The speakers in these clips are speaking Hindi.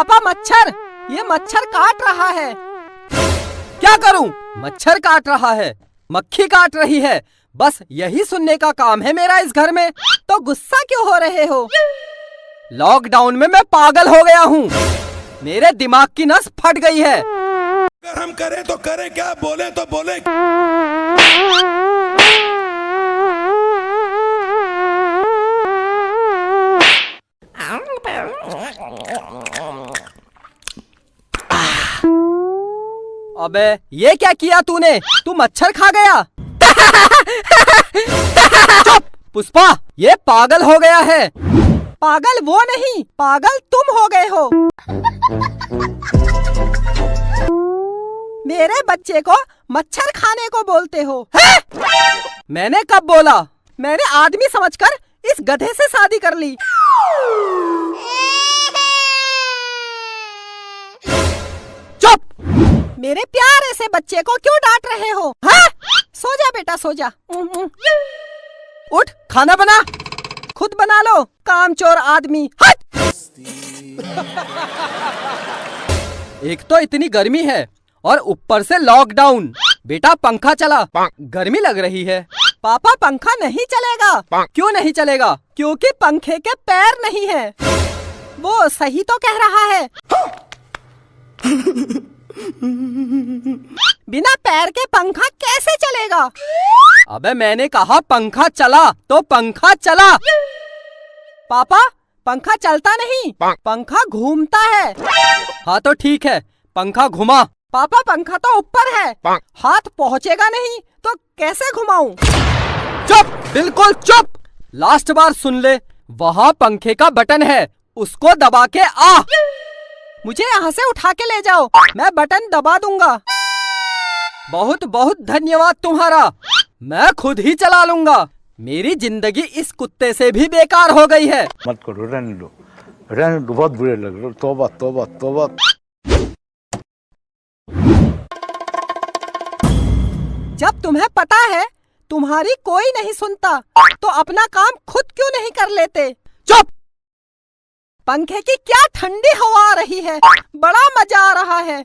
पापा मच्छर, ये मच्छर काट रहा है। क्या करूं? मच्छर काट रहा है, मक्खी काट रही है, बस यही सुनने का काम है मेरा इस घर में। तो गुस्सा क्यों हो रहे हो? लॉकडाउन में मैं पागल हो गया हूँ, मेरे दिमाग की नस फट गई है। अगर हम करें तो करें क्या, बोले तो बोले। अबे ये क्या किया तूने? तू मच्छर खा गया। चुप पुष्पा, ये पागल हो गया है। पागल वो नहीं, पागल तुम हो गए हो। मेरे बच्चे को मच्छर खाने को बोलते हो? मैंने कब बोला? मैंने आदमी समझकर इस गधे से शादी कर ली। चुप! मेरे प्यारे से बच्चे को क्यों डांट रहे हो? हाँ? सो जा बेटा, सो जा। उठ, खाना बना, खुद बना लो, कामचोर आदमी। हट! एक तो इतनी गर्मी है और ऊपर से लॉकडाउन। बेटा पंखा चला, गर्मी लग रही है। पापा पंखा नहीं चलेगा। क्यों नहीं चलेगा? क्योंकि पंखे के पैर नहीं है। वो सही तो कह रहा है। बिना पैर के पंखा कैसे चलेगा? अबे मैंने कहा पंखा चला तो पंखा चला। पापा पंखा चलता नहीं, पंखा घूमता है। हाँ तो ठीक है, पंखा घुमा। पापा पंखा तो ऊपर है, हाथ पहुँचेगा नहीं तो कैसे घुमाऊं? चुप, बिल्कुल चुप। लास्ट बार सुन ले, वहाँ पंखे का बटन है, उसको दबा के आ। मुझे यहाँ से उठा के ले जाओ, मैं बटन दबा दूंगा। बहुत बहुत धन्यवाद तुम्हारा, मैं खुद ही चला लूंगा। मेरी जिंदगी इस कुत्ते से भी बेकार हो गई है। मत करो, रहने दो, बहुत बुरे लग रहे हो। तौबा तौबा तौबा। जब तुम्हें पता है तुम्हारी कोई नहीं सुनता, तो अपना काम खुद क्यों नहीं कर लेते? चुप! पंखे की क्या ठंडी हवा आ रही है, बड़ा मजा आ रहा है।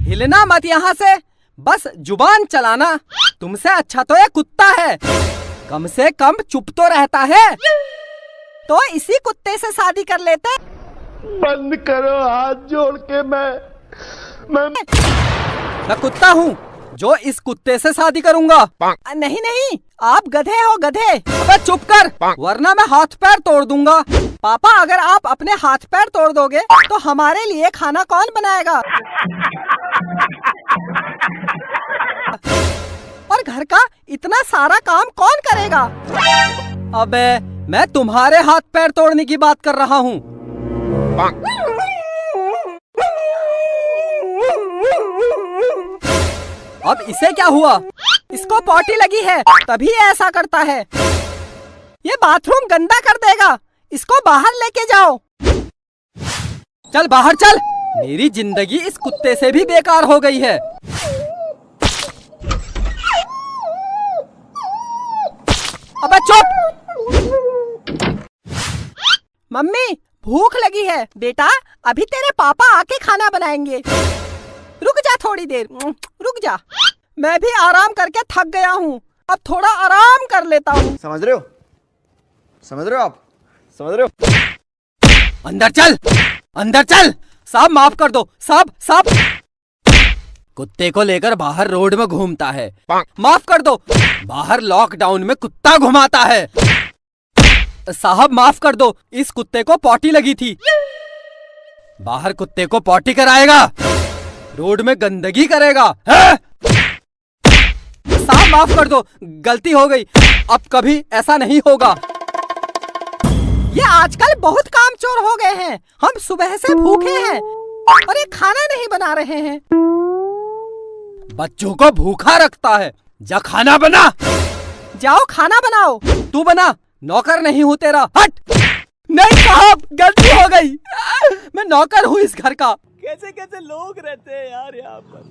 हिलना मत यहाँ से, बस जुबान चलाना। तुमसे अच्छा तो ये कुत्ता है, कम से कम चुप तो रहता है। तो इसी कुत्ते से शादी कर लेते। बंद करो, हाथ जोड़ के मैं कुत्ता हूँ जो इस कुत्ते से शादी करूंगा। नहीं नहीं, आप गधे हो, गधे। अबे चुप कर, वरना मैं हाथ पैर तोड़ दूंगा। पापा अगर आप अपने हाथ पैर तोड़ दोगे तो हमारे लिए खाना कौन बनाएगा? और घर का इतना सारा काम कौन करेगा? अबे मैं तुम्हारे हाथ पैर तोड़ने की बात कर रहा हूँ। अब इसे क्या हुआ? इसको पॉटी लगी है तभी ऐसा करता है। ये बाथरूम गंदा कर देगा, इसको बाहर लेके जाओ। चल बाहर चल, मेरी जिंदगी इस कुत्ते से भी बेकार हो गई है। अबे चुप! मम्मी भूख लगी है। बेटा अभी तेरे पापा आके खाना बनाएंगे, रुक जा थोड़ी देर, रुक जा। मैं भी आराम करके थक गया हूँ, अब थोड़ा आराम कर लेता हूँ। समझ रहे हो? समझ रहे हो आप? समझ रहे हो? अंदर चल, अंदर चल। साहब माफ कर दो, साहब। कुत्ते को लेकर बाहर रोड में घूमता है, माफ कर दो। बाहर लॉकडाउन में कुत्ता घुमाता है। साहब माफ कर दो, इस कुत्ते को पॉटी लगी थी। बाहर कुत्ते को पॉटी कराएगा, रोड में गंदगी करेगा। साहब माफ कर दो, गलती हो गई, अब कभी ऐसा नहीं होगा। ये आजकल बहुत कामचोर हो गए हैं। हम सुबह से भूखे हैं और ये खाना नहीं बना रहे हैं। बच्चों को भूखा रखता है। जा खाना बना। जाओ खाना बनाओ। तू बना, नौकर नहीं हूँ तेरा। हट! नहीं साहब, गलती हो गई, मैं नौकर हूँ इस घर का। कैसे कैसे लोग रहते हैं यार यहाँ पर।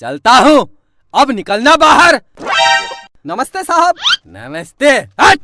चलता हूँ, अब निकलना बाहर। नमस्ते साहब। नमस्ते। हट!